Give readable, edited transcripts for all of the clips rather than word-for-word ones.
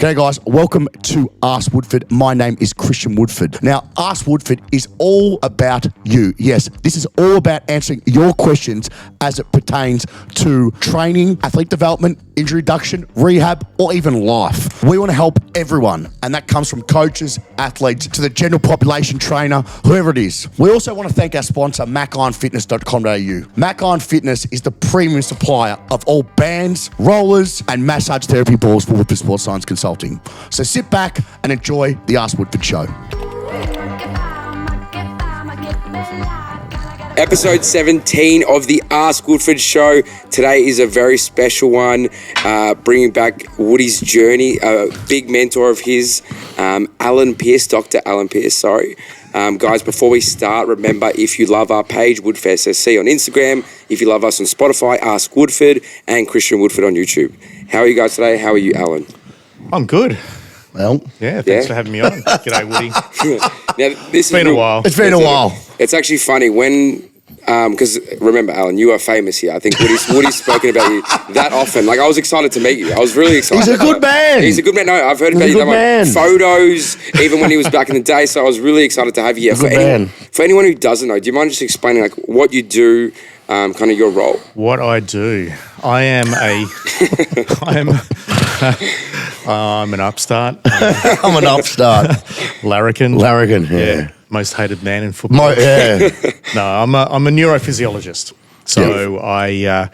G'day guys, welcome to Ask Woodford. My name is Christian Woodford. Now, Ask Woodford is all about you. Yes, this is all about answering your questions as it pertains to training, athlete development, injury reduction, rehab, or even life. We want to help everyone, and that comes from coaches, athletes, to the general population trainer, whoever it is. We also want to thank our sponsor, macironfitness.com.au. Mac Iron Fitness is the premium supplier of all bands, rollers, and massage therapy balls for Woodford Sports Science Consulting. So sit back and enjoy the Ask Woodford show. Episode 17 of the Ask Woodford show. Today is a very special one, bringing back Woody's journey, a big mentor of his, Alan Pearce, Dr. Alan Pearce, sorry. Guys, before we start, remember, if you love our page, Woodford SC on Instagram, if you love us on Spotify, Ask Woodford, and Christian Woodford on YouTube. How are you guys today? How are you, Alan? I'm good. Well, thanks for having me on. G'day, Woody. Now, It's been a while. It's been a while. It's actually funny when, because remember, Alan, you are famous here. I think Woody's spoken about you that often. Like, I was excited to meet you. I was really excited. He's a good man. He's a good man. No, I've heard about you. Like, photos, even when he was back in the day. So I was really excited to have you here. For anyone who doesn't know, do you mind just explaining like what you do, kind of your role? What I do, I'm an upstart. I'm an upstart. Larrikin, yeah. Most hated man in football. No, I'm a neurophysiologist. So I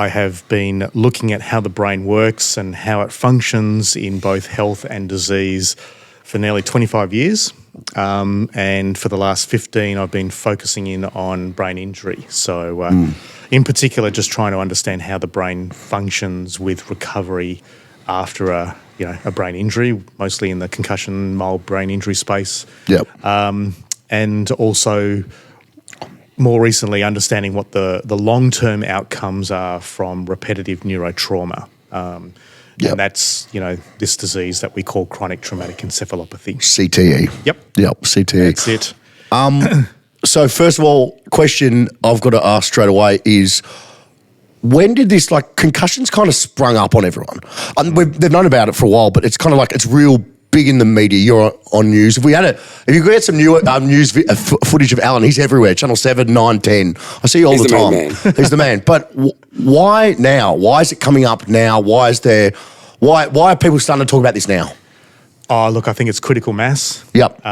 have been looking at how the brain works and how it functions in both health and disease for nearly 25 years. And for the last 15, I've been focusing in on brain injury. So in particular, just trying to understand how the brain functions with recovery after a brain injury, mostly in the concussion, mild brain injury space. Yep. And also more recently understanding what the long-term outcomes are from repetitive neurotrauma. And that's, this disease that we call chronic traumatic encephalopathy. CTE. Yep, CTE. That's it. So first of all, question I've got to ask straight away is, when did this, concussions kind of sprung up on everyone? They've known about it for a while, but it's kind of like it's real big in the media. You're on news. If you get some new news footage of Alan, he's everywhere. Channel 7, 9, 10. I see you all the time. He's the man. But why now? Why is it coming up now? Why are people starting to talk about this now? Oh, look, I think it's critical mass. Yep.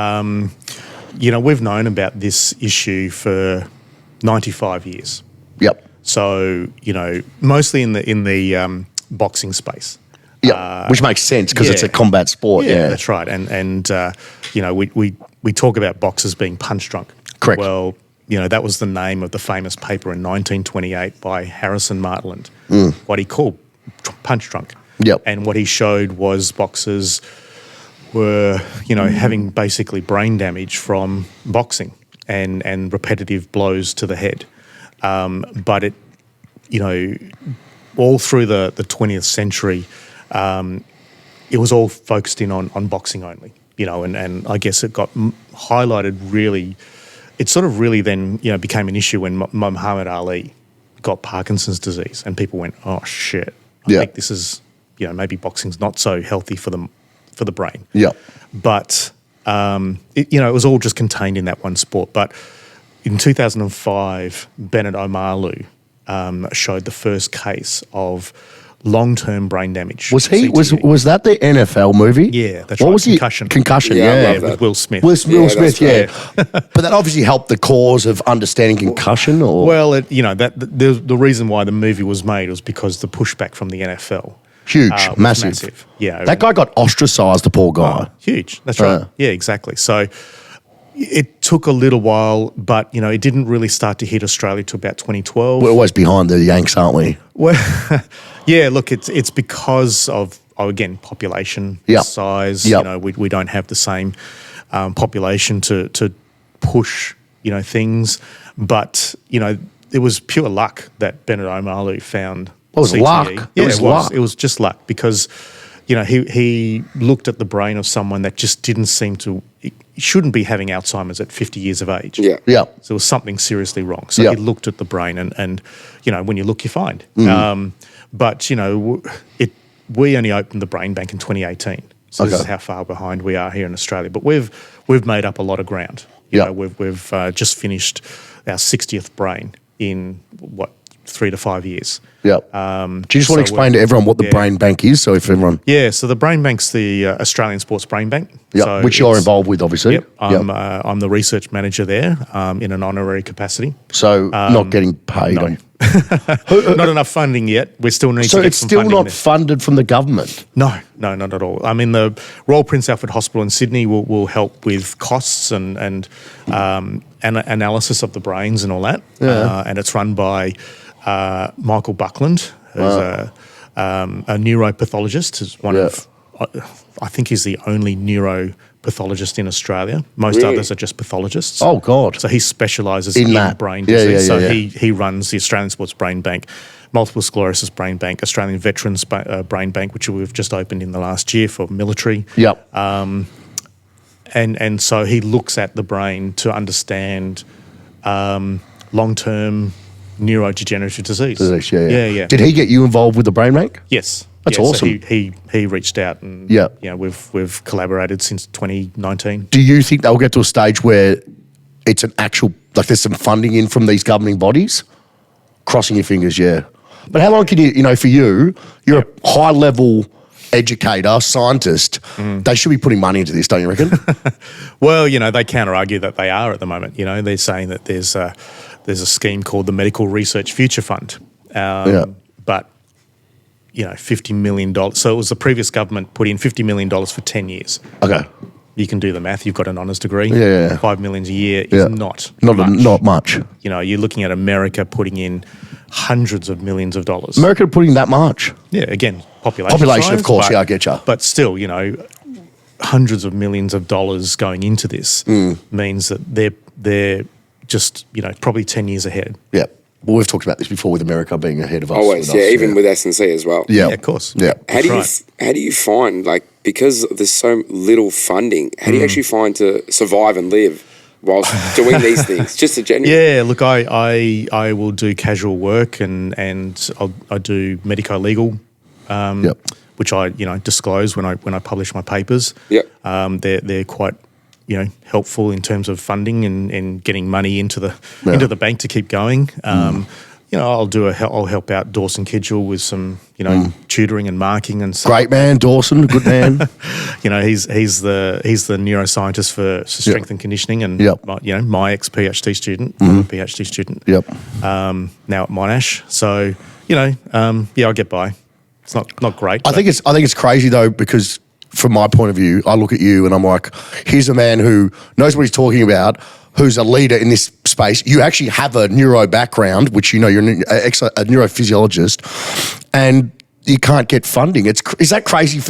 We've known about this issue for 95 years. Yep. So, mostly in the boxing space. Yeah, which makes sense because it's a combat sport. Yeah, that's right. And we talk about boxers being punch drunk. Correct. Well, that was the name of the famous paper in 1928 by Harrison Martland, what he called punch drunk. Yep. And what he showed was boxers were, having basically brain damage from boxing and repetitive blows to the head. But it, all through the 20th century, it was all focused in on boxing only, and I guess it got highlighted really. It sort of really then, became an issue when Muhammad Ali got Parkinson's disease, and people went, "Oh shit, I think this is, maybe boxing's not so healthy for the brain." Yeah. But it was all just contained in that one sport. But in 2005, Bennett Omalu showed the first case of long-term brain damage. Was CTE. was that the NFL movie? Yeah, that's what right. Was Concussion. Concussion, yeah, with Will Smith. Will Smith, yeah. But that obviously helped the cause of understanding concussion, or well, the reason why the movie was made was because the pushback from the NFL. Huge, massive. Yeah, that guy got ostracized. The poor guy. Huge. That's right. Yeah, exactly. So it took a little while, but it didn't really start to hit Australia till about 2012. We're always behind the Yanks, aren't we? Well, yeah. Look, it's because of again population size. Yep. We don't have the same population to push things, but it was pure luck that Bennett Omalu found. It was CTE. luck. Yeah, luck. It was just luck because he looked at the brain of someone that just didn't seem to. He shouldn't be having Alzheimer's at 50 years of age. Yeah. So there was something seriously wrong. So he looked at the brain and when you look, you find. But, we only opened the brain bank in 2018. So this is how far behind we are here in Australia. But we've made up a lot of ground. You know, we've just finished our 60th brain in 3 to 5 years. Yeah. Do you just want to explain to everyone what the brain bank is? So if everyone, so the brain bank's the Australian Sports Brain Bank. So which you're involved with, obviously. Yep. I'm the research manager there in an honourary capacity. So not getting paid. No. Not enough funding yet. We still need to get some funding. So it's still not funded from the government? No, not at all. I mean, the Royal Prince Alfred Hospital in Sydney will help with costs and analysis of the brains and all that. And it's run by Michael Buckland, who's a neuropathologist, who's one of, I think he's the only neuropathologist in Australia. Most others are just pathologists. Oh, God. So he specialises in brain disease. He runs the Australian Sports Brain Bank, Multiple Sclerosis Brain Bank, Australian Veterans Brain Bank, which we've just opened in the last year for military. Yep. And so he looks at the brain to understand long-term neurodegenerative disease. Yeah. Did he get you involved with the brain bank? Yes. That's awesome. So he reached out and we've collaborated since 2019. Do you think they'll get to a stage where it's an actual, like there's some funding in from these governing bodies? Crossing your fingers, yeah. But how long can you, for you, you're a high level educator, scientist, they should be putting money into this, don't you reckon? Well, they counter argue that they are at the moment. They're saying that there's a scheme called the Medical Research Future Fund. But $50 million. So it was the previous government put in $50 million for 10 years. Okay. You can do the math. You've got an honours degree. Yeah. $5 million a year is not much. You're looking at America putting in hundreds of millions of dollars. America putting that much? Yeah, again, population size, of course, I get you. But still, hundreds of millions of dollars going into this means that they're just, probably 10 years ahead. Yeah. Well, we've talked about this before with America being ahead of us. Always, even with S&C as well. Yeah, of course. Yeah. How do you find, because there's so little funding, how do you actually find to survive and live whilst doing these things? Just a genuine. Yeah, look, I will do casual work and I do medico-legal, which I disclose when I publish my papers. Yep. They're quite helpful in terms of funding and getting money into the bank to keep going. I'll help out Dawson Kidgel with some tutoring and marking and stuff. Great man, Dawson, good man. He's the neuroscientist for strength and conditioning, and my ex PhD student, I'm a PhD student. Yep. Now at Monash, so I'll get by. It's not great. I think it's crazy though, because from my point of view, I look at you and I'm like, here's a man who knows what he's talking about, who's a leader in this space. You actually have a neuro background, which you're a neurophysiologist, and you can't get funding. Is that crazy?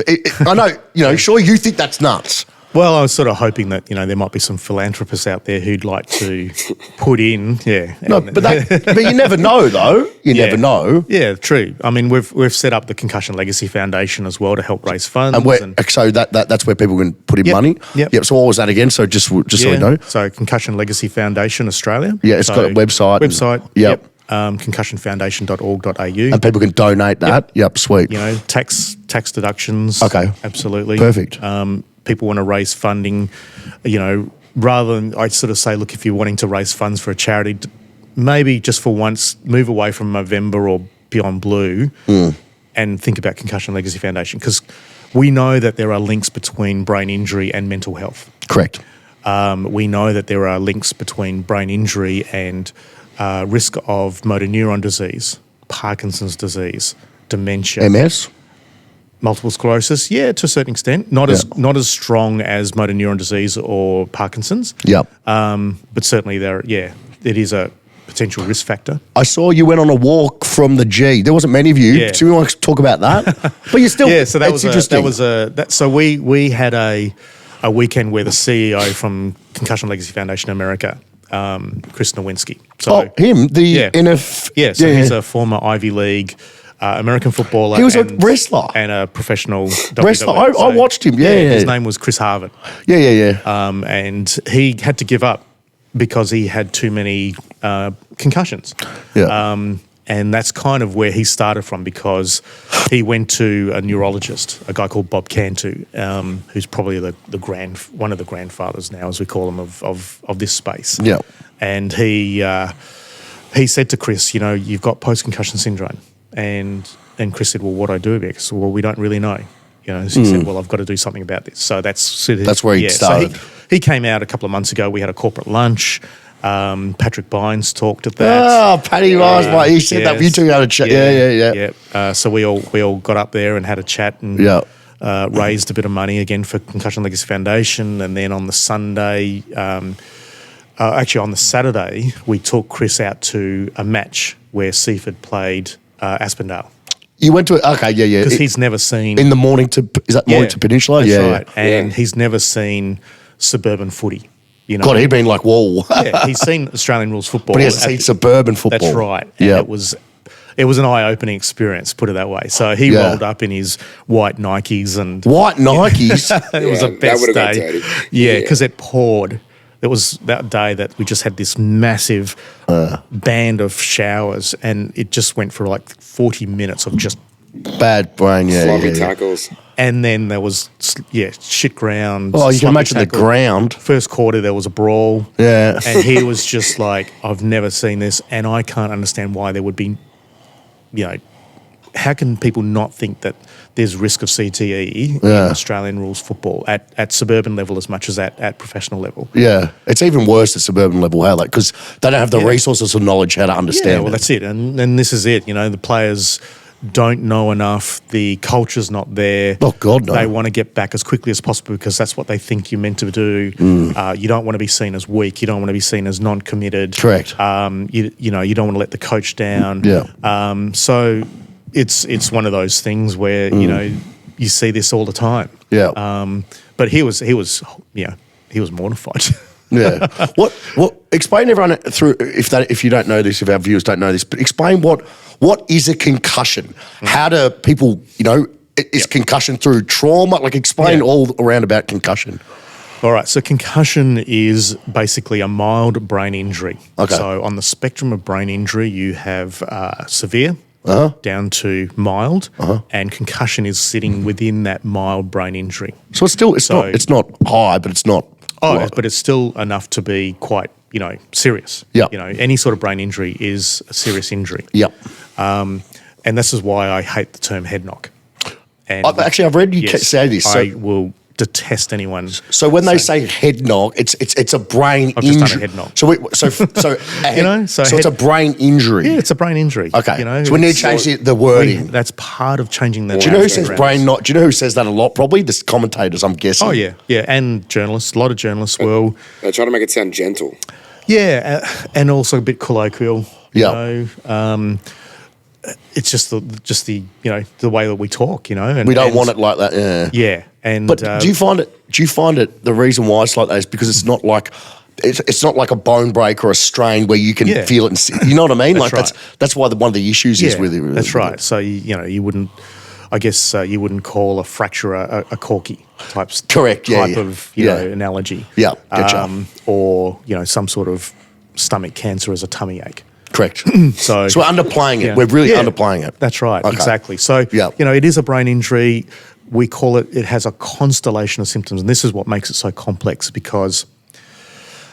I know, sure you think that's nuts. Well, I was sort of hoping that, there might be some philanthropists out there who'd like to put in, No, but you never know, though. You never know. Yeah, true. I mean, we've set up the Concussion Legacy Foundation as well to help raise funds. So that's where people can put in money? Yep. So what was that again? So just so we know. So Concussion Legacy Foundation Australia. Yeah, it's got a website. Yep. Concussionfoundation.org.au. And people can donate that. Yep, sweet. Tax deductions. Okay. Absolutely. Perfect. People want to raise funding, rather than, I sort of say, look, if you're wanting to raise funds for a charity, maybe just for once, move away from Movember or Beyond Blue and think about Concussion Legacy Foundation, because we know that there are links between brain injury and mental health. Correct. We know that there are links between brain injury and risk of motor neuron disease, Parkinson's disease, dementia. MS? Multiple sclerosis, to a certain extent. Not as strong as motor neuron disease or Parkinson's. Yep. But certainly it is a potential risk factor. I saw you went on a walk from the G. There wasn't many of you. Yeah. Do you want to talk about that? But you still, so we had a weekend where the CEO from Concussion Legacy Foundation America, Chris Nowinski. So him, the NF. Yeah, so he's a former Ivy League American footballer. He was a wrestler. And a professional wrestler. I watched him, His name was Chris Harvard. Yeah. And he had to give up because he had too many concussions. Yeah. And that's kind of where he started from, because he went to a neurologist, a guy called Bob Cantu, who's probably one of the grandfathers now, as we call him, of this space. Yeah. And he said to Chris, you've got post-concussion syndrome. And Chris said, well, what do I do about it? So, well, we don't really know. So he said, well, I've got to do something about this. So that's where he started. So he came out a couple of months ago. We had a corporate lunch. Patrick Bynes talked at that. Oh, Paddy Bynes, mate. He said that. You two had a chat. Yeah. So we all got up there and had a chat and raised a bit of money again for Concussion Legacy Foundation. And then on the Sunday, actually on the Saturday, we took Chris out to a match where Seaford played Aspendale. You went to it? Okay, yeah. Because he's never seen... In the Mornington Peninsula? That's right. And he's never seen suburban footy. God, he'd been like, whoa. Yeah, he's seen Australian rules football. But he hasn't seen suburban football. That's right. And it was an eye-opening experience, put it that way. So he rolled up in his white Nikes and... White Nikes? It was the best that day. Yeah, because it poured. It was that day that we just had this massive band of showers, and it just went for like 40 minutes of just... Bad brain, floppy tackles. And then there was, shit ground. Oh, you can imagine the ground. First quarter, there was a brawl. Yeah. And he was just like, I've never seen this, and I can't understand why there would be, how can people not think that there's risk of CTE in Australian rules football at suburban level as much as at professional level? Yeah. It's even worse at suburban level, because they don't have the resources or knowledge how to understand it. Well, that's it. And this is it. The players don't know enough. The culture's not there. Oh, God, no. They want to get back as quickly as possible because that's what they think you're meant to do. You don't want to be seen as weak. You don't want to be seen as non-committed. Correct. You don't want to let the coach down. Yeah. So it's one of those things where, you see this all the time. Yeah. But he was mortified. Yeah. What? Explain everyone through if you don't know this, if our viewers don't know this, but explain what is a concussion? How do people, is concussion through trauma? Like explain all around about concussion. All right. So concussion is basically a mild brain injury. Okay. So on the spectrum of brain injury, you have severe down to mild, and concussion is sitting within that mild brain injury. So it's not high, but it's not. But it's still enough to be quite, serious. Yeah. Any sort of brain injury is a serious injury. Yep. And this is why I hate the term head knock. And I've read you say this. So I will detest anyone. So when they say head knock, it's a brain I've injury. just done a head knock. So it's a brain injury. Yeah, it's a brain injury. Okay. So we need to change the wording. That's part of changing that. Do you know who says brain knock? Do you know who says that a lot? Probably the commentators, I'm guessing. Oh yeah, and journalists. A lot of journalists will. They try to make it sound gentle. Yeah, and also a bit colloquial. Yeah. It's just the way that we talk. And we don't want it like that. Yeah. Yeah. But do you find it the reason why it's like that is because it's not like a bone break or a strain where you can feel it and you know what I mean? That's why one of the issues is with it. That's right. So you wouldn't, I guess you wouldn't call a fracture a corky type of analogy. Yeah, gotcha. Or some sort of stomach cancer as a tummy ache. Correct. So we're underplaying it. We're really underplaying it. That's right. Okay. Exactly. So it is a brain injury. We call it has a constellation of symptoms, and this is what makes it so complex because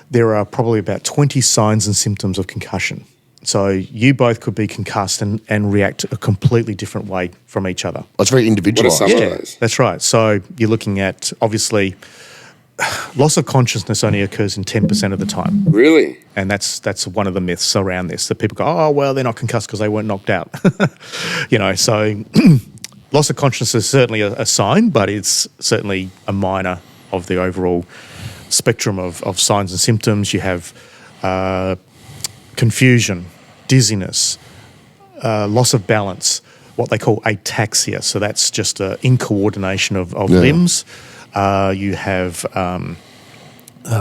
there are probably about 20 signs and symptoms of concussion. So you both could be concussed and react a completely different way from each other. That's very individualised. What are some of those? That's right. So you're looking at, obviously, loss of consciousness only occurs in 10% of the time. Really? And that's one of the myths around this, that people go, oh, well, they're not concussed because they weren't knocked out. So loss of consciousness is certainly a sign, but it's certainly a minor of the overall spectrum of signs and symptoms. You have confusion, dizziness, loss of balance, what they call ataxia. So that's just incoordination of limbs. You have,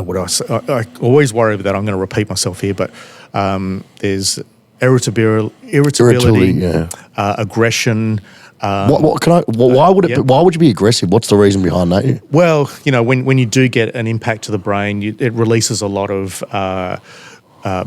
what else? I always worry about that. I'm going to repeat myself here, but there's irritability, aggression. Why would you be aggressive? What's the reason behind that? Well, when you do get an impact to the brain, it releases a lot of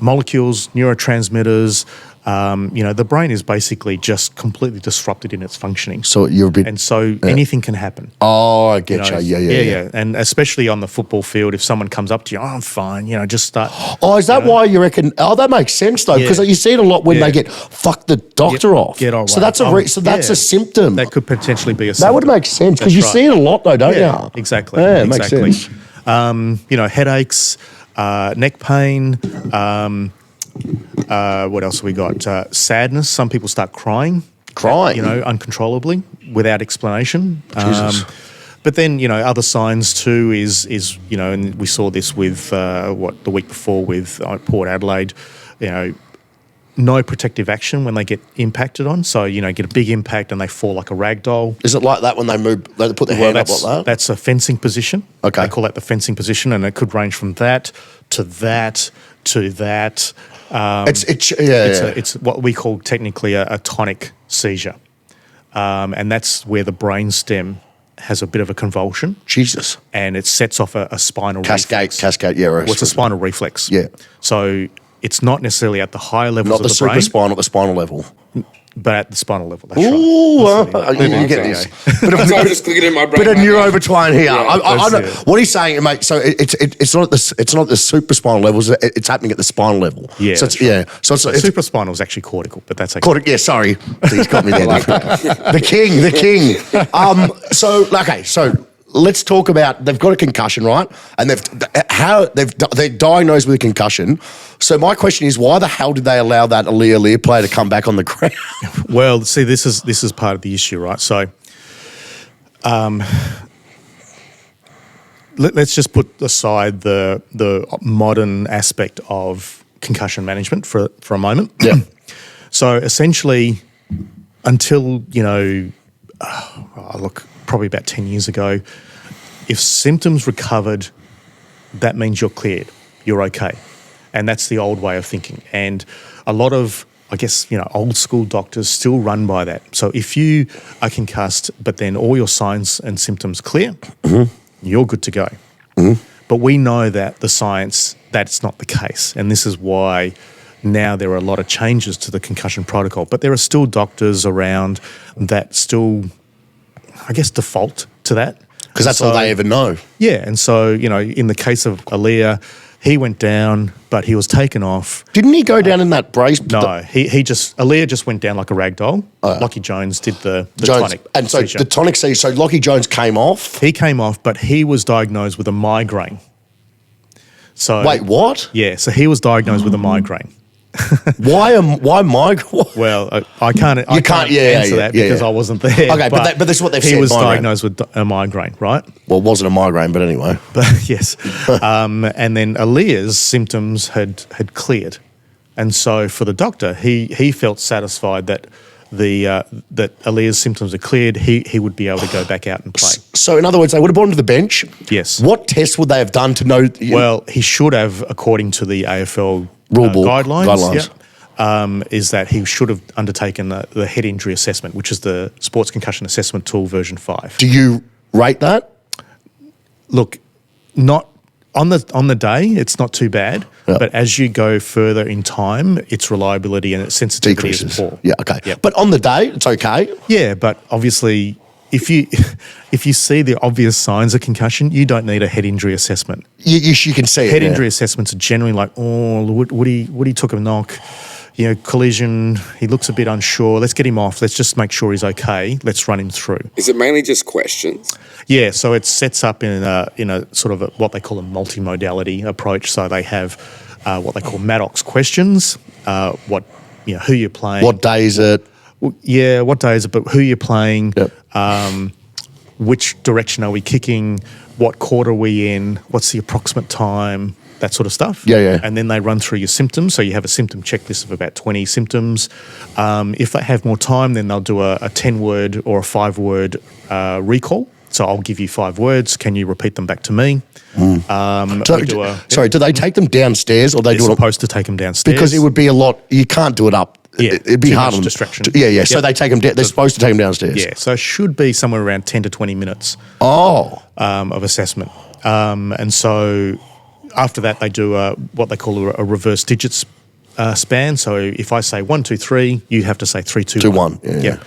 molecules, neurotransmitters, the brain is basically just completely disrupted in its functioning. So you're a bit... And so anything can happen. Oh, I get you. Yeah. And especially on the football field, if someone comes up to you, I'm fine, just start. Oh, is that why you reckon? Oh, that makes sense though, because you see it a lot when they get fuck the doctor off. Get all so right. that's a symptom. That could potentially be a That symptom. would make sense because you see it a lot though, don't you? Exactly. Yeah, it makes sense. Headaches, neck pain. What else have we got? Sadness. Some people start crying. Uncontrollably without explanation. Jesus. But then, other signs too is and we saw this with the week before with Port Adelaide, no protective action when they get impacted on. So, get a big impact and they fall like a rag doll. Is it like that when they move, they put their hand up like that? That's a fencing position. Okay. They call that the fencing position, and it could range from that to that to that. It's what we call technically a tonic seizure. And that's where the brainstem has a bit of a convulsion. Jesus. And it sets off a spinal reflex. Cascade, yeah. Well, it's a spinal reflex. Yeah. So it's not necessarily at the higher levels Not the of the brain. supraspinal, the spinal level. But at the spinal level, that's Ooh, right. you get this. So I'm just clicking in my brain. Bit of neurobetween here. Yeah, I know what he's saying, mate. So it's not the supraspinal levels. It's happening at the spinal level. Yeah, So it's supraspinal is actually cortical, but that's okay. Yeah, sorry, he's got me there. The king. So let's talk about, they've got a concussion, right? And they're diagnosed with a concussion. So my question is, why the hell did they allow that Aaliyah player to come back on the ground? Well, see, this is part of the issue, right? So, let's just put aside the modern aspect of concussion management for a moment. Yeah. So essentially, until probably about 10 years ago, if symptoms recovered, that means you're cleared, you're okay. And that's the old way of thinking. And a lot of, old school doctors still run by that. So if you are concussed, but then all your signs and symptoms clear, you're good to go. Mm-hmm. But we know that the science, that's not the case. And this is why now there are a lot of changes to the concussion protocol. But there are still doctors around that still, default to that. Because that's all they ever know. Yeah, and so, in the case of Aaliyah, he went down, but he was taken off. Didn't he go down in that brace? No, Aaliyah just went down like a rag doll. Lockie Jones did the tonic And so seizure. the tonic seizure, so Lockie Jones came off? He came off, but he was diagnosed with a migraine. So wait, what? Yeah, so he was diagnosed with a migraine. Why migraine? Well, I can't answer that because I wasn't there. Okay, but this is what they've said. He was diagnosed with a migraine, right? Well, it wasn't a migraine, but anyway. But yes. And then Aaliyah's symptoms had cleared. And so for the doctor, he felt satisfied that that Aaliyah's symptoms are cleared, he would be able to go back out and play. So in other words, they would have brought him to the bench? Yes. What tests would they have done to know? Well, he should have, according to the AFL rulebook guidelines. Is that he should have undertaken the head injury assessment, which is the Sports Concussion Assessment Tool version 5. Do you rate that? Look, not on the day, it's not too bad, but as you go further in time, its reliability and its sensitivity decreases. is poor. Yeah, okay. Yep. But on the day, it's okay? Yeah, but obviously, if you see the obvious signs of concussion, you don't need a head injury assessment. You can see it. Head injury assessments are generally like, Woody took a knock, collision, he looks a bit unsure, let's get him off, let's just make sure he's okay, let's run him through. Is it mainly just questions? Yeah, so it sets up in a sort of what they call a multimodality approach. So they have what they call Maddox questions, who you're playing. What day is it? Yeah, what day is it, but who you're playing, Yep. Which direction are we kicking, what quarter are we in, what's the approximate time, that sort of stuff. Yeah. And then they run through your symptoms. So you have a symptom checklist of about 20 symptoms. If they have more time, then they'll do a 10-word or a 5-word recall. So I'll give you 5 words. Can you repeat them back to me? Sorry, do they take them downstairs or They're do it? supposed to take them downstairs. Because it would be a lot. You can't do it up. Yeah, it'd be too hard much on distraction. Yeah. Yep. So they take them. They're supposed to take them downstairs. Yeah, so it should be somewhere around 10 to 20 minutes. Of assessment. And so after that, they do what they call a reverse digits span. So if I say 1, 2, 3, you have to say 3, 2, 2, 1. 1. Yeah.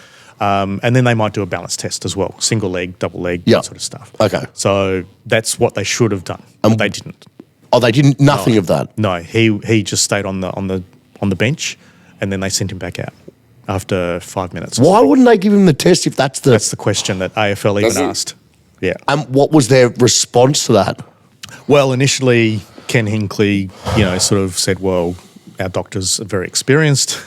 And then they might do a balance test as well, single leg, double leg, that sort of stuff. Okay. So that's what they should have done, but they didn't. Oh, they didn't. Nothing of that. No, he just stayed on the bench, and then they sent him back out after 5 minutes. Why wouldn't they give him the test if that's the? That's the question that AFL even asked. Yeah. What was their response to that? Well, initially, Ken Hinckley, sort of said, well, our doctors are very experienced.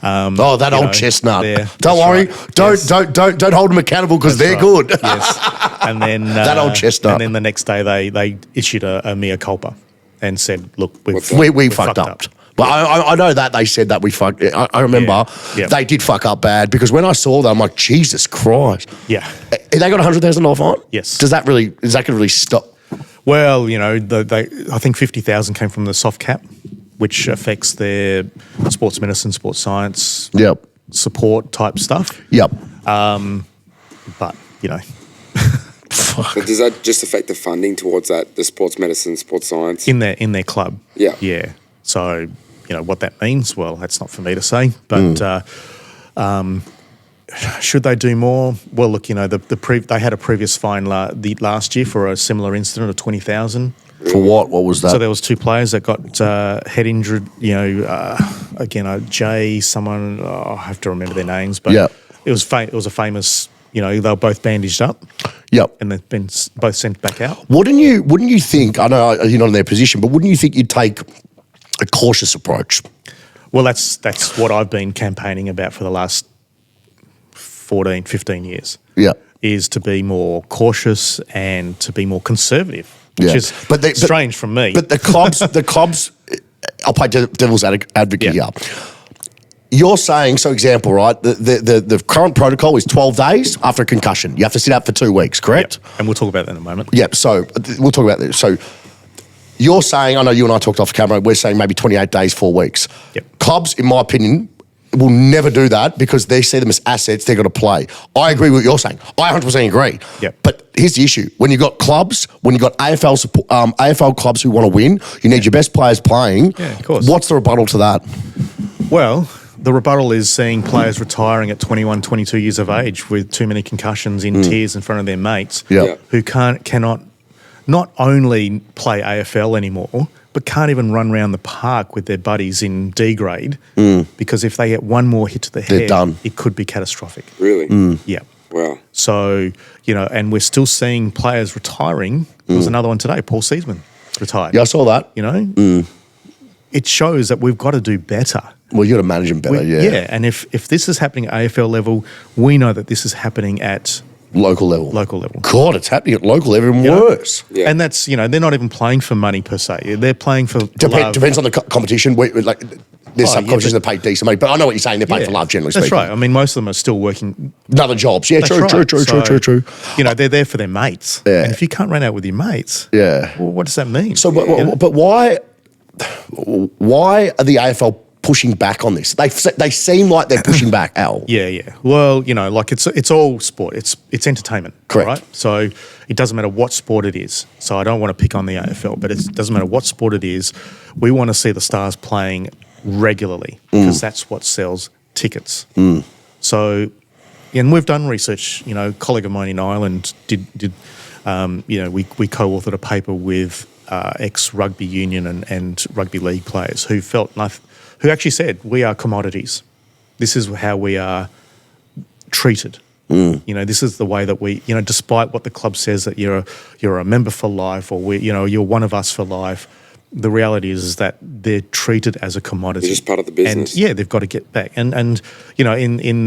That old chestnut. Don't worry. Right. Don't hold them accountable because they're good. Yes. And then that old chestnut. And then the next day they issued a mea culpa and said, look, we fucked up. Well, I know that they said that we fucked. I remember they did fuck up bad because when I saw that, I'm like, Jesus Christ. Yeah. They got $100,000 fine? Yes. Is that going to really stop? Well, I think 50,000 came from the soft cap, which affects their sports medicine, sports science, support type stuff. Yep. But. But does that just affect the funding towards that, the sports medicine, sports science? In their club. Yeah. Yeah. So, what that means, well, that's not for me to say. But should they do more? Well, look, they had a previous fine last year for a similar incident of 20,000. For what? What was that? So there was 2 players that got head injured. Jay, someone, I have to remember their names, but it was a famous. They were both bandaged up. Yep. And they've been both sent back out. Wouldn't you think? I know you're not in their position, but wouldn't you think you'd take a cautious approach? Well, that's what I've been campaigning about for the last 14, 15 years. Yeah. Is to be more cautious and to be more conservative. Which is strange from me. But the clubs, I'll play devil's advocate here. You're saying, so example, right, the current protocol is 12 days after a concussion. You have to sit out for 2 weeks, correct? Yep. And we'll talk about that in a moment. Yep, so we'll talk about that. So you're saying, I know you and I talked off camera, we're saying maybe 28 days, 4 weeks. Yep. Clubs, in my opinion, will never do that because they see them as assets, they're going to play. I agree with what you're saying. I 100% agree. Yep. But here's the issue. When you've got clubs, when you've got AFL clubs who want to win, you need your best players playing. Yeah, of course. What's the rebuttal to that? Well, the rebuttal is seeing players retiring at 21, 22 years of age with too many concussions in tears in front of their mates who cannot not only play AFL anymore, but can't even run around the park with their buddies in D grade because if they get one more hit to the head, done. It could be catastrophic. Really? Yeah. Wow. So, and we're still seeing players retiring. There was another one today, Paul Seaman retired. Yeah, I saw that. It shows that we've got to do better. Well, you got to manage them better, Yeah, and if this is happening at AFL level, we know that this is happening at local level. God, it's happening at local level, even worse. Yeah. And that's, they're not even playing for money per se. They're playing for love. Depends on the competition. There's some competitions that pay decent money, but I know what you're saying. They're paid for love, generally speaking. That's right. I mean, most of them are still working. Other jobs. Yeah, true. They're there for their mates. Yeah. And if you can't run out with your mates, well, what does that mean? So, but why are the AFL pushing back on this? They seem like they're pushing back, Al. Yeah. Well, it's all sport. It's entertainment. Correct. Right? So it doesn't matter what sport it is. So I don't want to pick on the AFL, but it doesn't matter what sport it is. We want to see the stars playing regularly because that's what sells tickets. So, and we've done research. A colleague of mine in Ireland did we co-authored a paper with ex-rugby union and rugby league players who actually said, we are commodities. This is how we are treated. This is the way that we, despite what the club says that you're a member for life or you're one of us for life, the reality is that they're treated as a commodity. It's just part of the business. And they've got to get back. And in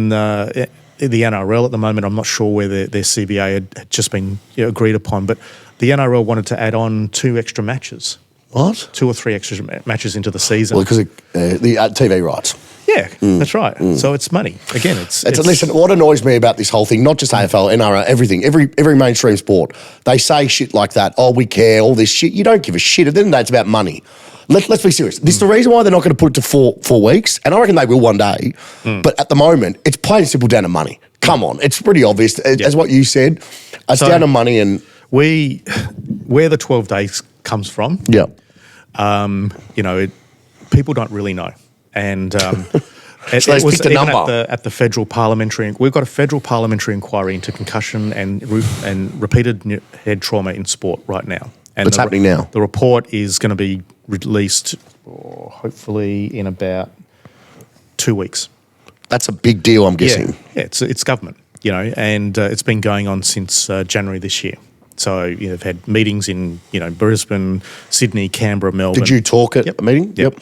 the NRL at the moment, I'm not sure where their CBA had just been agreed upon, but the NRL wanted to add on 2 extra matches. What? 2 or 3 extra matches into the season. Well, because of the TV rights. Yeah, that's right. So it's money. Again, it's listen, what annoys me about this whole thing, not just AFL, NRL, everything, every mainstream sport, they say shit like that, we care, all this shit. You don't give a shit. At the end of the day, it's about money. Let's be serious. This is the reason why they're not going to put it to four weeks, and I reckon they will one day. But at the moment, it's plain and simple down to money. Come on, it's pretty obvious. As what you said, it's down to money. And where the 12 days comes from, yeah. people don't really know. And So they picked a even number. at the federal parliamentary. We've got a federal parliamentary inquiry into concussion and repeated head trauma in sport right now. And What's happening now? The report is going to be released hopefully in about 2 weeks. That's a big deal, I'm guessing. Yeah, it's government, and it's been going on since January this year. So they've had meetings in Brisbane, Sydney, Canberra, Melbourne. Did you talk at a meeting? Yep.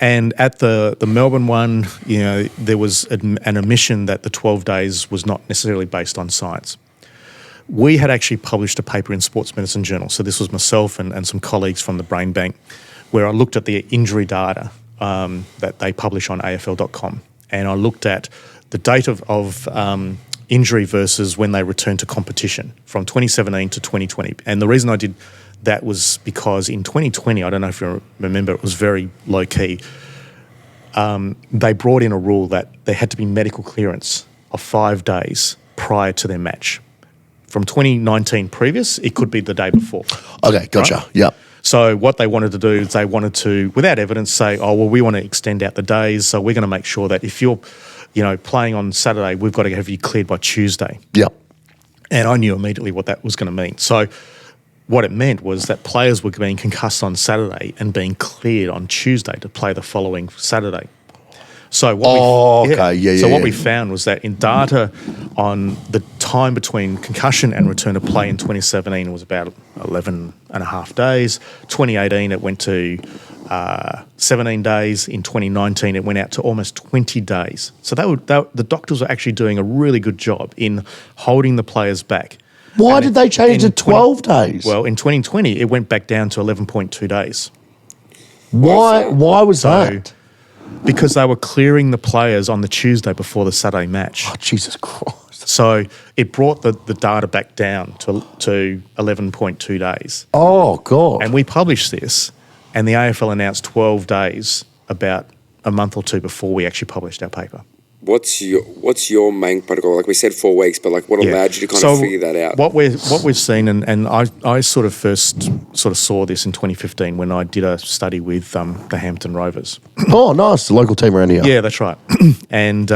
And at the Melbourne one, there was an admission that the 12 days was not necessarily based on science. We had actually published a paper in Sports Medicine Journal. So this was myself and some colleagues from the Brain Bank, where I looked at the injury data that they publish on AFL.com. And I looked at the date of injury versus when they returned to competition from 2017 to 2020. And the reason I did that was because in 2020, I don't know if you remember, it was very low key. They brought in a rule that there had to be medical clearance of 5 days prior to their match. From 2019 previous, it could be the day before. Okay, gotcha. Right? Yep. So what they wanted to do is they wanted to, without evidence, say, we want to extend out the days, so we're going to make sure that if you're, playing on Saturday, we've got to have you cleared by Tuesday. Yep. And I knew immediately what that was going to mean. So what it meant was that players were being concussed on Saturday and being cleared on Tuesday to play the following Saturday. So what what we found was that in data on the time between concussion and return to play in 2017 was about 11 and a half days. 2018 it went to 17 days. In 2019 it went out to almost 20 days. So the doctors were actually doing a really good job in holding the players back. Why did they change to 12 days? Well, in 2020 it went back down to 11.2 days. Why was that? Because they were clearing the players on the Tuesday before the Saturday match. Oh, Jesus Christ. So it brought the data back down to 11.2 days. Oh, God. And we published this, and the AFL announced 12 days about a month or two before we actually published our paper. What's your main protocol? Like we said 4 weeks, but like what allowed you to kind of figure that out? What we've seen, and I sort of first saw this in 2015 when I did a study with the Hampton Rovers. Oh, nice. The local team around here. Yeah, that's right. And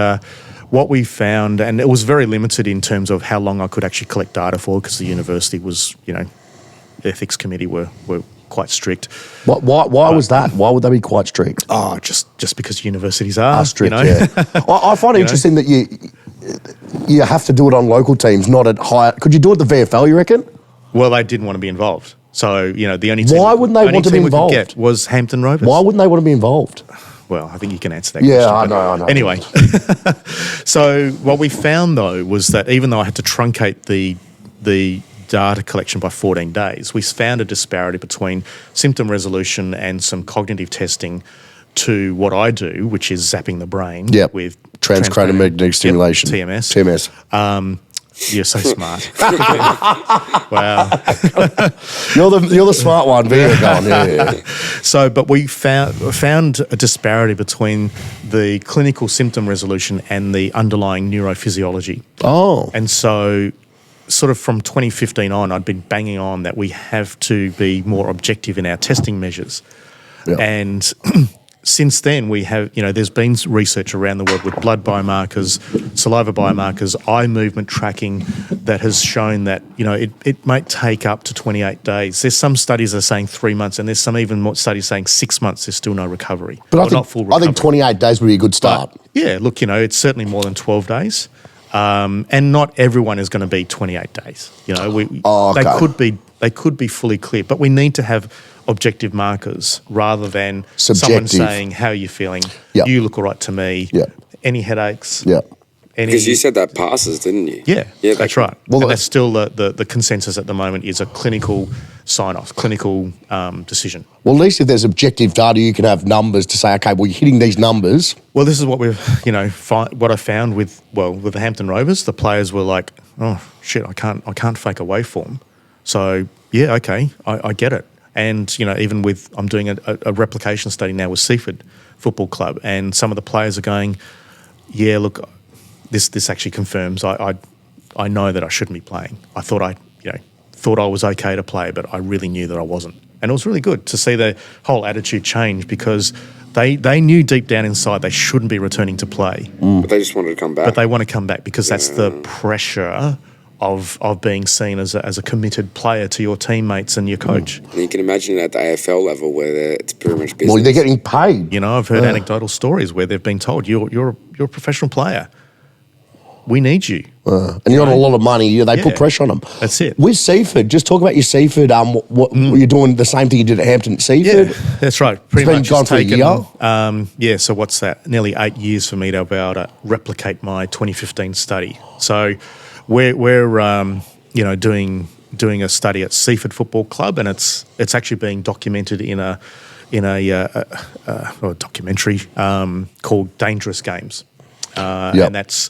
what we found, and it was very limited in terms of how long I could actually collect data for, because the university was, the ethics committee were quite strict. Why was that? Why would they be quite strict? Oh, just because universities are strict. Yeah. I find it interesting that you have to do it on local teams, not at higher. Could you do it at the VFL? You reckon? Well, they didn't want to be involved. So the only team why wouldn't they want to be involved? We could get was Hampton Rovers. Why wouldn't they want to be involved? Well, I think you can answer that question. Yeah, I know. Anyway, so what we found though was that even though I had to truncate the data collection by 14 days, we found a disparity between symptom resolution and some cognitive testing to what I do, which is zapping the brain with transcranial magnetic stimulation. TMS. You're so smart. Wow. You're the smart one. Yeah. So, but we found a disparity between the clinical symptom resolution and the underlying neurophysiology. Oh. And so sort of from 2015 on, I'd been banging on that we have to be more objective in our testing measures. Yep. And since then, we have, there's been research around the world with blood biomarkers, saliva biomarkers, eye movement tracking that has shown that, it might take up to 28 days. There's some studies that are saying 3 months, and there's some even more studies saying 6 months, there's still no recovery. But not full recovery. I think 28 days would be a good start. But, look, it's certainly more than 12 days. And not everyone is going to be 28 days. They could be fully clear, but we need to have objective markers rather than someone saying, "How are you feeling? Yep. You look all right to me. Yep. Any headaches?" Yeah. Because you said that passes, didn't you? Yeah, that's right. Well, and that's still the consensus at the moment is a clinical sign-off, clinical decision. Well, at least if there's objective data, you can have numbers to say, okay, well, you're hitting these numbers. Well, this is what we've, what I found with the Hampton Rovers. The players were like, "Oh shit, I can't fake a waveform." So yeah, okay, I get it. And even with, I'm doing a replication study now with Seaford Football Club, and some of the players are going, "Yeah, look." This actually confirms I know that I shouldn't be playing. I thought I was okay to play, but I really knew that I wasn't. And it was really good to see the whole attitude change because they knew deep down inside they shouldn't be returning to play. But they just wanted to come back. But they want to come back because that's the pressure of being seen as a committed player to your teammates and your coach. And you can imagine at the AFL level where it's pretty much business. Well, they're getting paid. You know, I've heard anecdotal stories where they've been told, you're a professional player. We need you. And you got a lot of money. They put pressure on them. That's it. With Seaford, just talk about your Seaford. You're doing the same thing you did at Hampton Seaford. Yeah, that's right. Pretty It's much been gone it's for a taken, so what's that? Nearly 8 years for me to be able to replicate my 2015 study. So we're doing a study at Seaford Football Club, and it's actually being documented in a documentary called Dangerous Games, and that's.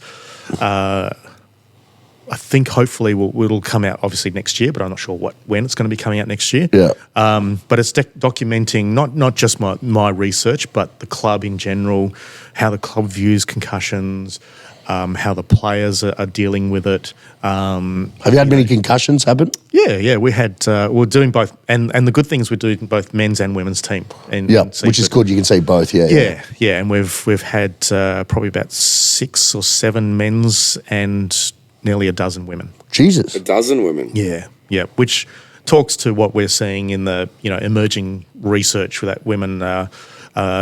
I think hopefully it'll come out obviously next year, but I'm not sure when it's going to be coming out next year. Yeah. But it's documenting not just my research, but the club in general, how the club views concussions, how the players are dealing with it. Have you had many concussions happen? Yeah. We're doing both, and the good thing is we're doing both men's and women's team. Which is good. You can see both. Yeah, and we've had probably about 6 or 7 men's and nearly a dozen women. Jesus. A dozen women. Yeah, which talks to what we're seeing in the emerging research that women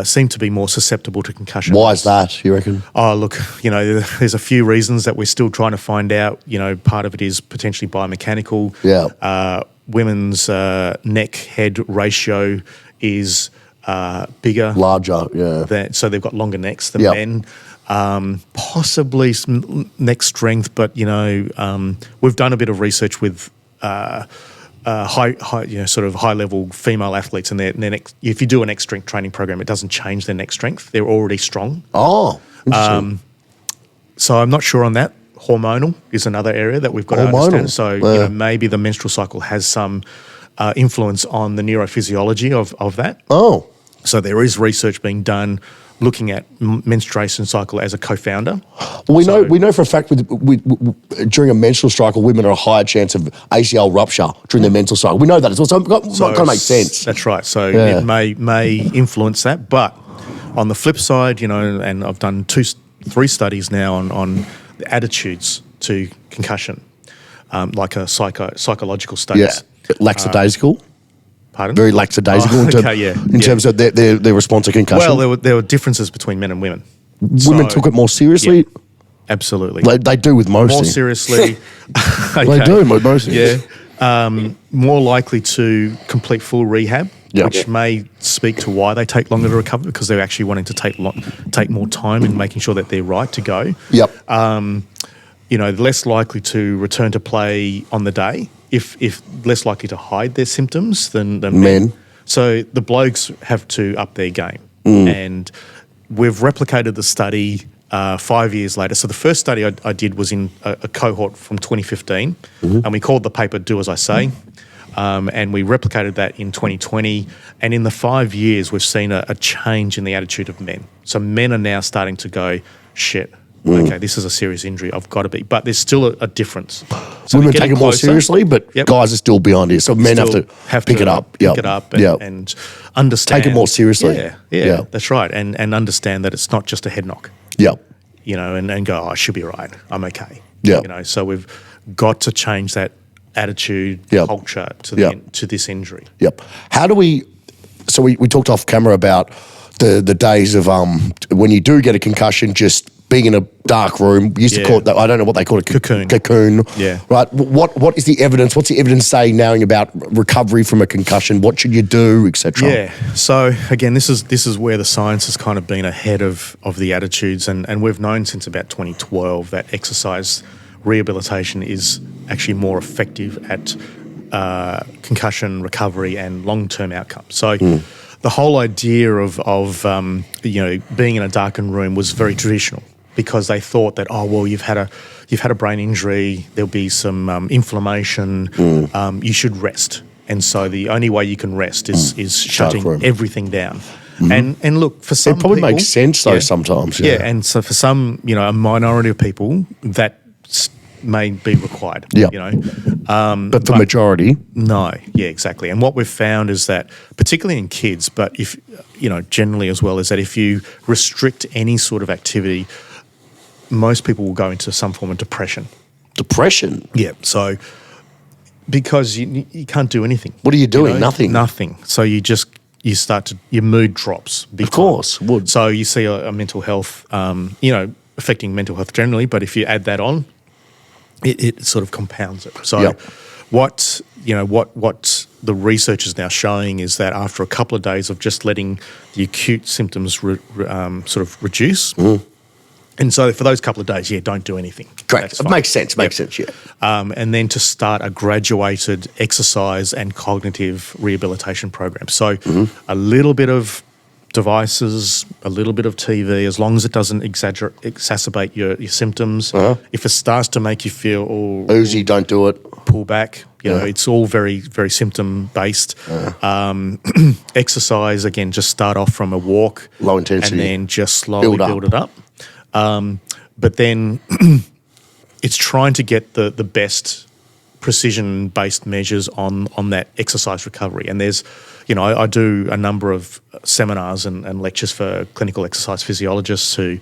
seem to be more susceptible to concussion. Why is that, you reckon? Oh, look, there's a few reasons that we're still trying to find out. Part of it is potentially biomechanical. Yeah. Women's neck-head ratio is bigger. Larger, yeah. So they've got longer necks than men. Possibly some neck strength, but we've done a bit of research with high level female athletes, and their neck. If you do a neck strength training program, it doesn't change their neck strength. They're already strong. Oh, interesting. So I'm not sure on that. Hormonal is another area that we've got to understand. So maybe the menstrual cycle has some influence on the neurophysiology of that. Oh, so there is research being done looking at menstruation cycle as a co-founder. Well, we know for a fact during a menstrual cycle, women are a higher chance of ACL rupture during their menstrual cycle. We know that as well, so it kind of makes sense. That's right. So it may influence that, but on the flip side, and I've done 3 studies now on the attitudes to concussion, like a psychological studies. Yeah, lackadaisical. Pardon? Very lackadaisical in terms of their response to concussion. Well, there were differences between men and women. Women took it more seriously? Yeah, absolutely. They do with most. More seriously. They do with most. Yeah. More likely to complete full rehab, which may speak to why they take longer to recover, because they're actually wanting to take more time in making sure that they're right to go. Yep. Less likely to return to play on the day, if less likely to hide their symptoms than men. So the blokes have to up their game. And we've replicated the study 5 years later. So the first study I did was in a cohort from 2015, and we called the paper Do As I Say. And we replicated that in 2020. And in the 5 years, we've seen a change in the attitude of men. So men are now starting to go, shit, okay, this is a serious injury. I've got to be. But there's still a difference. So women take it more seriously, but guys are still behind it. So men have to pick it up. Pick it up and understand. Take it more seriously. Yeah, that's right. And understand that it's not just a head knock. Yep. And go, I should be right. I'm okay. Yeah. So we've got to change that attitude, culture to this injury. Yep. How do we? So we talked off camera about the days of when you do get a concussion, just being in a dark room. We used to call it that. I don't know what they call it. Cocoon. Yeah. Right. What is the evidence? What's the evidence saying now about recovery from a concussion? What should you do, etc.? Yeah. So again, this is where the science has kind of been ahead of the attitudes, and we've known since about 2012 that exercise rehabilitation is actually more effective at concussion recovery and long-term outcomes. So the whole idea of being in a darkened room was very traditional, because they thought that, you've had a brain injury, there'll be some inflammation, you should rest. And so the only way you can rest is shutting everything down. And look, for some it probably people, makes sense though sometimes. Yeah, and so for some, a minority of people, that may be required. Yeah. You know, But for majority, no, yeah, exactly. And what we've found is that, particularly in kids, but if generally as well, is that if you restrict any sort of activity, most people will go into some form of depression. depression. Yeah. So because you can't do anything. What are you doing? Nothing. Nothing. So your mood drops. Of course, would. So you see a mental health, affecting mental health generally, but if you add that on, it sort of compounds it. So Yep. what the research is now showing is that after a couple of days of just letting the acute symptoms sort of reduce, and so for those couple of days, don't do anything. Correct. That's It fine. makes sense. Makes sense. Yeah. And then to start a graduated exercise and cognitive rehabilitation program. So a little bit of devices, a little bit of TV, as long as it doesn't exacerbate your symptoms. If it starts to make you feel all Oozy, don't do it. pull back, it's all very, very symptom based. Exercise, again, just start off from a walk. Low intensity. And then just slowly build it up. But then it's trying to get the best precision-based measures on that exercise recovery. And there's, I do a number of seminars and lectures for clinical exercise physiologists who,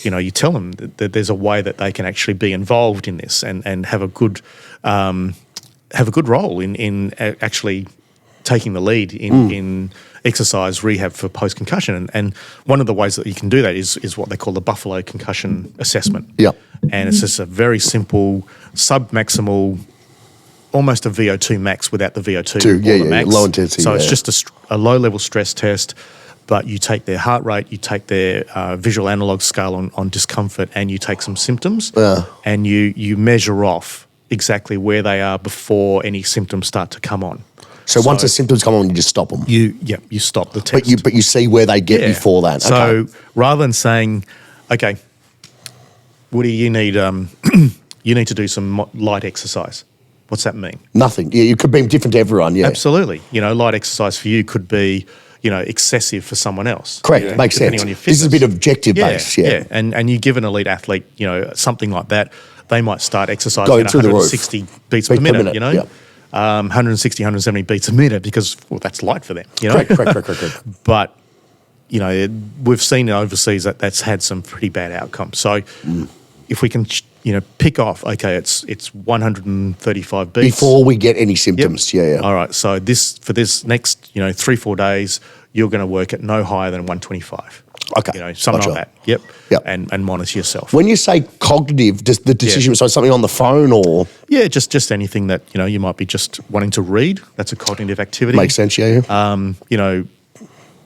you tell them that there's a way that they can actually be involved in this and have a good role in actually taking the lead in exercise rehab for post-concussion. And one of the ways that you can do that is what they call the Buffalo Concussion Assessment. Yeah. And it's just a very simple, sub-maximal, almost a VO2 max without the VO2 or the max. Low intensity. So it's just a low-level stress test, but you take their heart rate, you take their visual analog scale on discomfort, and you take some symptoms, and you measure off exactly where they are before any symptoms start to come on. So once the symptoms come on, you just stop them. You stop the test. But you see where they get before that. So Okay. rather than saying, okay, Woody, you need to do some light exercise. What's that mean? Nothing. Yeah, it could be different to everyone. Yeah. Absolutely. Light exercise for you could be, excessive for someone else. Correct. Makes depending sense. on your This is a fitness. bit objective based. Yeah. And you give an elite athlete, something like that, they might start exercising Going at through the roof. 160 beats per minute, Yep. 160, 170 beats a minute because, that's light for them, Correct. But, we've seen overseas that that's had some pretty bad outcomes. So if we can, pick off, okay, it's 135 beats. Before we get any symptoms. Yep. Yeah. All right. So for this next, 3-4 days, you're going to work at no higher than 125. Okay. Something Gotcha. like that. Yep. Yep. And monitor yourself. When you say cognitive, does the decision, so something on the phone or? Yeah, just anything that, you might be just wanting to read. That's a cognitive activity. Makes sense, yeah.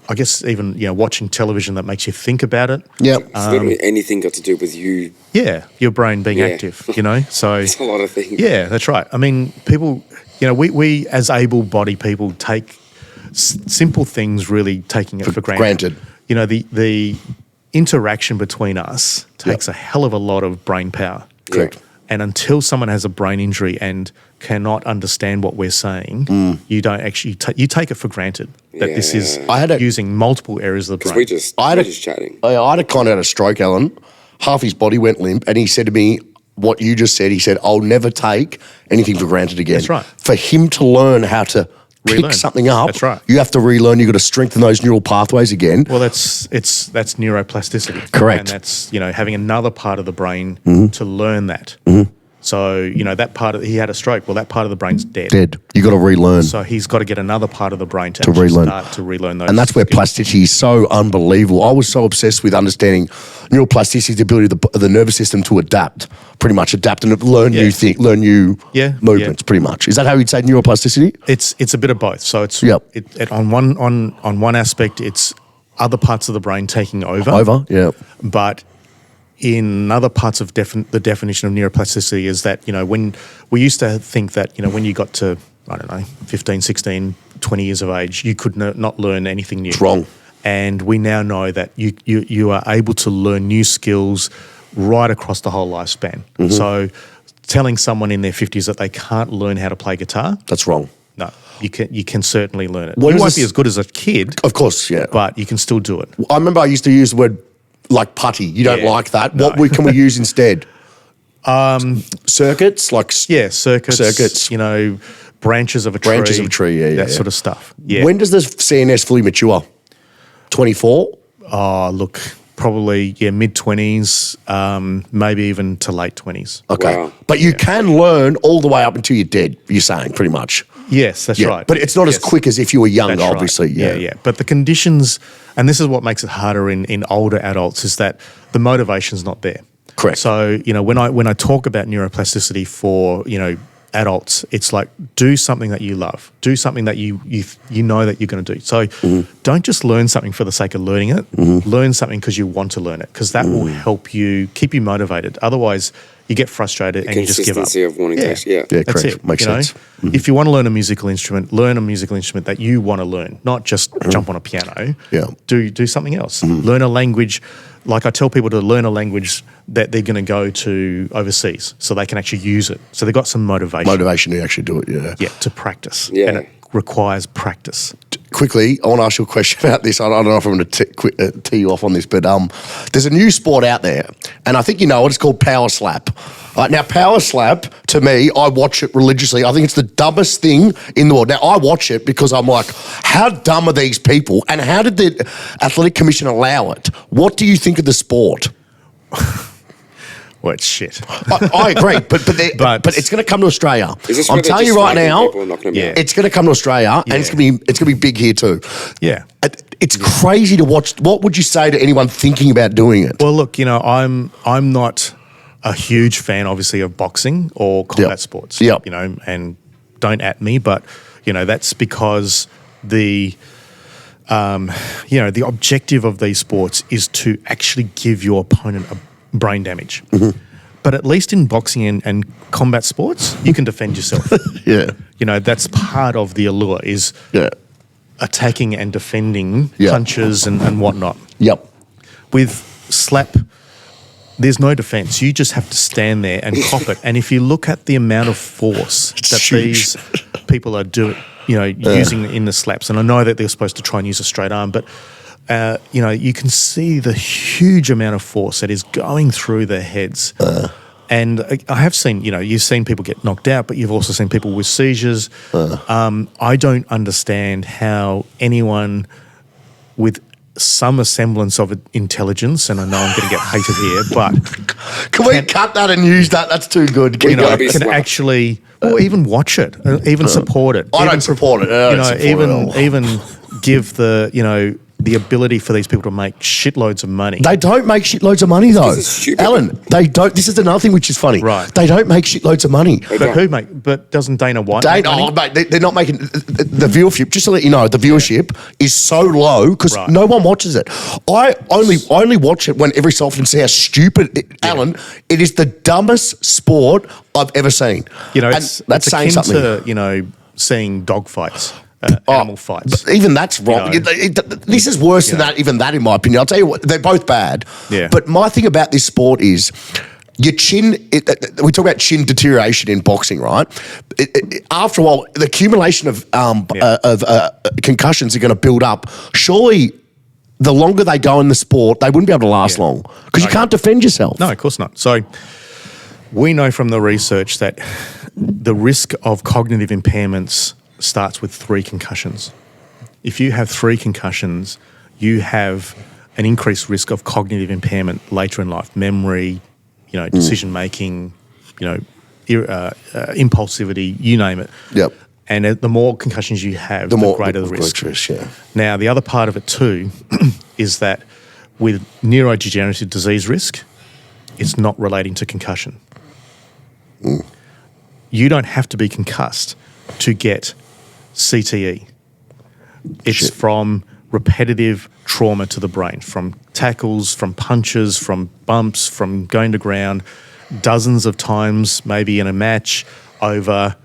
I guess even, watching television that makes you think about it. Yeah. It's literally anything got to do with you. Yeah, your brain being Yeah. active, so. It's a lot of things. Yeah, that's right. I mean, people, we as able-bodied people take simple things really taking it for granted. The interaction between us takes a hell of a lot of brain power. Correct. And until someone has a brain injury and cannot understand what we're saying, you don't actually you take it for granted that this is using multiple areas of the brain. We're just chatting. I had a client had a stroke, Alan. Half his body went limp, and he said to me, what you just said, he said, I'll never take anything for granted again. That's right. For him to learn how to pick Relearn. something up, That's right. you have to relearn, you've got to strengthen those neural pathways again. Well, that's neuroplasticity. Correct. And that's, having another part of the brain to learn that. So, that part he had a stroke. Well, that part of the brain's dead. You got to relearn. So he's got to get another part of the brain to actually relearn. start to relearn those. And that's where skills. plasticity is so unbelievable. I was so obsessed with understanding neuroplasticity, the ability of the nervous system to adapt and learn new things, learn new movements, pretty much. Is that how you'd say neuroplasticity? It's a bit of both. So it's on one aspect, it's other parts of the brain taking over. But in other parts of the definition of neuroplasticity is that, when we used to think that, when you got to, 15, 16, 20 years of age, you could not learn anything new. It's wrong. And we now know that you are able to learn new skills right across the whole lifespan. So telling someone in their 50s that they can't learn how to play guitar, That's wrong. no, you can certainly learn it. What You is won't this- be as good as a kid, Of course, yeah. but you can still do it. I remember I used to use the word like putty. You don't Yeah. like that. No. What can we use instead? Circuits, like circuits, branches of a tree. Branches of a tree, that sort of stuff. Yeah. When does the CNS fully mature? 24? Oh, look, probably, mid-20s, maybe even to late 20s. Okay. Wow. But you can learn all the way up until you're dead, you're saying, pretty much. Yes, that's right. But it's not as quick as if you were younger, That's right. obviously. Yeah. But the conditions, and this is what makes it harder in older adults, is that the motivation's not there. Correct. So, when I talk about neuroplasticity for, adults, it's like, do something that you love. Do something that you know that you're going to do. So don't just learn something for the sake of learning it. Learn something because you want to learn it, because that will help you, keep you motivated. Otherwise, you get frustrated and you just give up. Consistency of wanting to actually, Yeah, That's correct. it. Makes sense. If you want to learn a musical instrument, learn a musical instrument that you want to learn, not just jump on a piano. Yeah. Do something else. Learn a language. Like I tell people to learn a language that they're going to go to overseas so they can actually use it. So they've got some motivation. Motivation to actually do it, yeah. Yeah, to practice. Yeah. And it requires practice. Quickly, I want to ask you a question about this. I don't know if I'm going to tee you off on this, but there's a new sport out there, and I think you know it. It's called Power Slap. Now, Power Slap, to me, I watch it religiously. I think it's the dumbest thing in the world. Now, I watch it because I'm like, how dumb are these people, and how did the Athletic Commission allow it? What do you think of the sport? Well, it's shit. I agree, but it's going to come to Australia. Is this I'm where they're telling you just right slagging now, people and knocking them out? it's going to come to Australia, and it's going to be big here too. Yeah. It's crazy to watch. What would you say to anyone thinking about doing it? Well, look, I'm not a huge fan, obviously, of boxing or combat sports. Yep. And don't at me, but that's because the objective of these sports is to actually give your opponent a brain damage. But at least in boxing and combat sports, you can defend yourself. Yeah. That's part of the allure, is attacking and defending punches and whatnot. Yep. With slap, there's no defense. You just have to stand there and cop it. And if you look at the amount of force that these people are doing, using in the slaps, and I know that they're supposed to try and use a straight arm, but you can see the huge amount of force that is going through their heads. And I have seen, you've seen people get knocked out, but you've also seen people with seizures. I don't understand how anyone with some semblance of intelligence, and I know I'm going to get hated here, but can we cut that and use that? That's too good. Can actually, or even watch it, even support it. I don't support it. Even give the ability for these people to make shitloads of money. They don't make shitloads of money though, it's stupid. Alan. They don't. This is another thing which is funny. Right. They don't make shitloads of money. But doesn't Dana White make money? Mate, they're not making the viewership. Just to let you know, the viewership is so low because no one watches it. I only watch it when every so often see how stupid Alan. It is the dumbest sport I've ever seen. That's saying akin something. to seeing dog fights. Animal fights. But even that's wrong. This is worse than that, even that, in my opinion. I'll tell you what, they're both bad. Yeah. But my thing about this sport is your chin, we talk about chin deterioration in boxing, right? After a while, the accumulation of concussions are going to build up. Surely, the longer they go in the sport, they wouldn't be able to last long because you can't defend yourself. No, of course not. So we know from the research that the risk of cognitive impairments starts with 3 concussions. If you have 3 concussions, you have an increased risk of cognitive impairment later in life, memory, decision making, impulsivity, you name it. Yep. And the more concussions you have, the greater the risk. Now, the other part of it too is that with neurodegenerative disease risk, it's not relating to concussion. You don't have to be concussed to get CTE. It's from repetitive trauma to the brain, from tackles, from punches, from bumps, from going to ground dozens of times, maybe in a match, over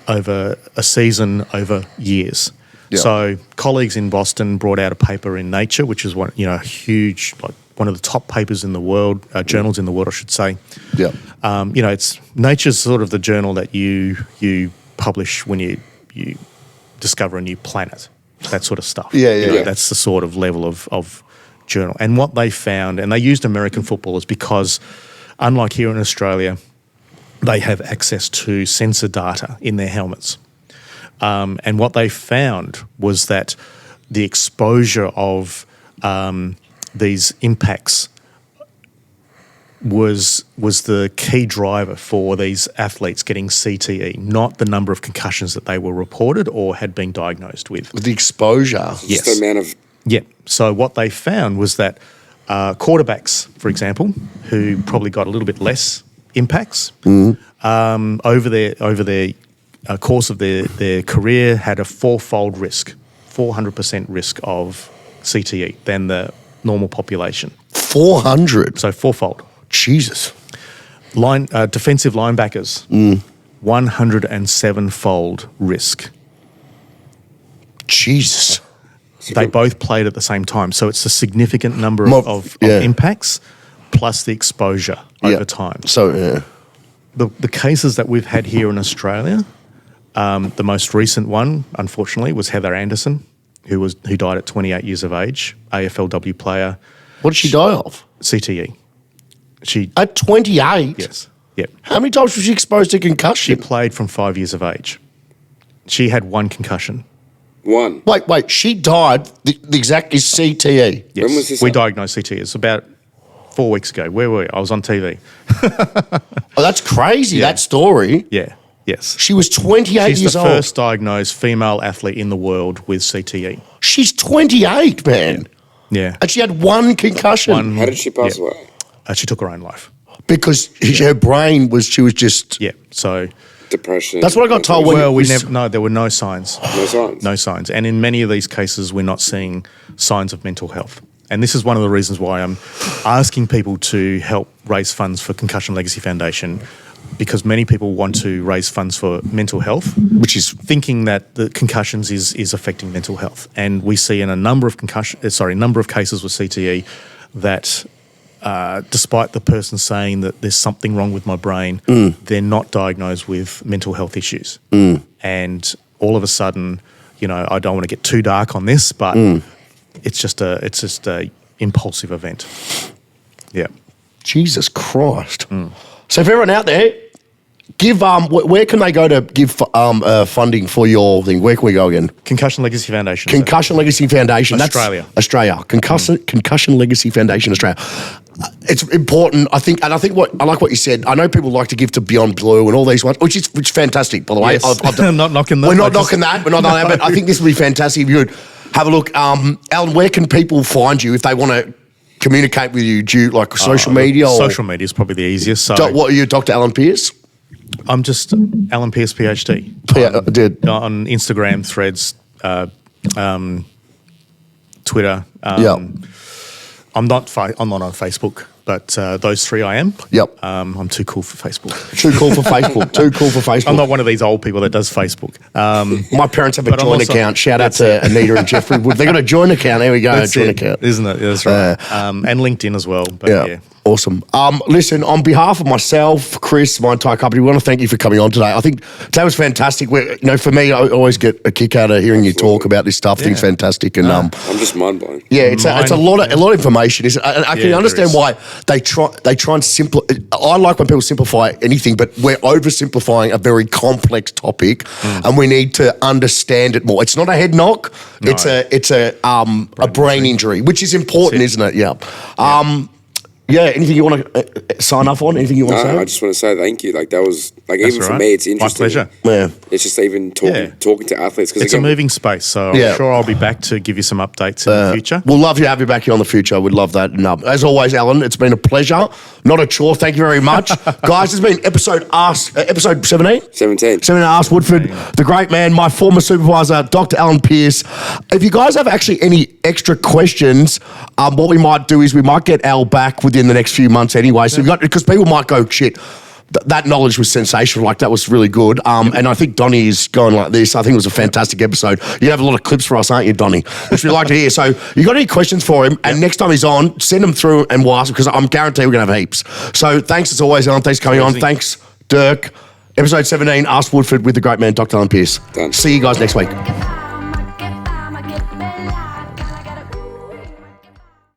a season, over years. Yeah. So colleagues in Boston brought out a paper in Nature, which is one, huge, like one of the top papers in the world, journals in the world, I should say. Yeah. It's Nature's sort of the journal that you publish when you discover a new planet, that sort of stuff. Yeah. That's the sort of level of journal. And what they found, and they used American footballers because, unlike here in Australia, they have access to sensor data in their helmets. And what they found was that the exposure of these impacts was the key driver for these athletes getting CTE, not the number of concussions that they were reported or had been diagnosed with. The exposure. Yes. Just the amount of... Yeah. So what they found was that quarterbacks, for example, who probably got a little bit less impacts over their course of their career, had a fourfold risk, 400% risk of CTE than the normal population. 400? So fourfold. Jesus. Defensive linebackers, 107-fold risk. Jesus. They both played at the same time. So it's a significant number of impacts plus the exposure over time. So, yeah. The cases that we've had here in Australia, the most recent one, unfortunately, was Heather Anderson, who died at 28 years of age, AFLW player. What did she die of? CTE. At 28? Yes. Yep. How many times was she exposed to concussion? She played from 5 years of age. She had one concussion. One. Wait. She died. The exact is CTE. Yes. When was this? We diagnosed CTE. It's about 4 weeks ago. Where were we? I was on TV. Oh, that's crazy, that story. Yeah. Yes. She was 28 She's years the old. first diagnosed female athlete in the world with CTE. She's 28, man. Yeah. And she had one concussion. How did she pass away? She took her own life. Because her brain was, she was just... Yeah. So... Depression. That's what I got told when... Well, there were no signs. No signs? No signs. And in many of these cases, we're not seeing signs of mental health. And this is one of the reasons why I'm asking people to help raise funds for Concussion Legacy Foundation, because many people want to raise funds for mental health, Which is... thinking that the concussions is affecting mental health. And we see in a number of cases with CTE that despite the person saying that there's something wrong with my brain, they're not diagnosed with mental health issues. And all of a sudden, I don't want to get too dark on this, but it's just a impulsive event. Yeah. Jesus Christ. So if everyone out there, give where can they go to give funding for your thing? Where can we go again? Concussion Legacy Foundation. Concussion Legacy Foundation. Australia. That's Australia. Concussion Legacy Foundation Australia. It's important, I think, and I think I like what you said. I know people like to give to Beyond Blue and all these ones, which is fantastic, by the way. Yes. I'm not knocking that. We're not knocking that. We're not knocking that, but I think this would be fantastic if you would have a look. Alan, where can people find you if they want to communicate with you? Do you like social media? Social media is probably the easiest. So what are you, Dr. Alan Pearce? I'm just Alan Pearce, PhD. Yeah, I did. On Instagram, Threads, Twitter. I'm not on Facebook, but those three I am. Yep. I'm too cool for Facebook. Too cool for Facebook. Too cool for Facebook. I'm not one of these old people that does Facebook. My parents have a joint account. Shout out to Anita and Jeffrey Wood. They got a joint account. There we go. That's joint account. Isn't it? That's right. And LinkedIn as well. But yeah. Awesome. Listen, on behalf of myself, Chris, my entire company, we want to thank you for coming on today. I think today was fantastic. For me, I always get a kick out of hearing you talk about this stuff. I think it's fantastic. And I'm just mind blown. Yeah, it's a lot of information. I can understand why they try and simplify. I like when people simplify anything, but we're oversimplifying a very complex topic, and we need to understand it more. It's not a head knock. No. It's a brain injury, which is important, isn't it? Yeah. Yeah, anything you want to sign up on? Anything you want to say? I just want to say thank you. That was even for me, it's interesting. My pleasure. Yeah. It's just even talking to athletes. It's a moving space, so I'm sure I'll be back to give you some updates in the future. We'll love to have you back here on the future. We'd love that. And, as always, Alan, it's been a pleasure. Not a chore. Thank you very much. Guys, this has been episode 17? 17. Ask Woodford, the great man, my former supervisor, Dr. Alan Pearce. If you guys have actually any extra questions, what we might do is we might get Al back within the next few months anyway. So because people might go, shit, that knowledge was sensational. That was really good. And I think Donnie is going like this. I think it was a fantastic episode. You have a lot of clips for us, aren't you, Donnie? Which we'd like to hear. So you got any questions for him? And next time he's on, send them through and we'll ask him, because I'm guaranteed we're going to have heaps. So thanks as always, Alan. Thanks for coming on. Thanks, Dirk. Episode 17, Ask Woodford with the great man, Dr. Alan Pearce. Done. See you guys next week.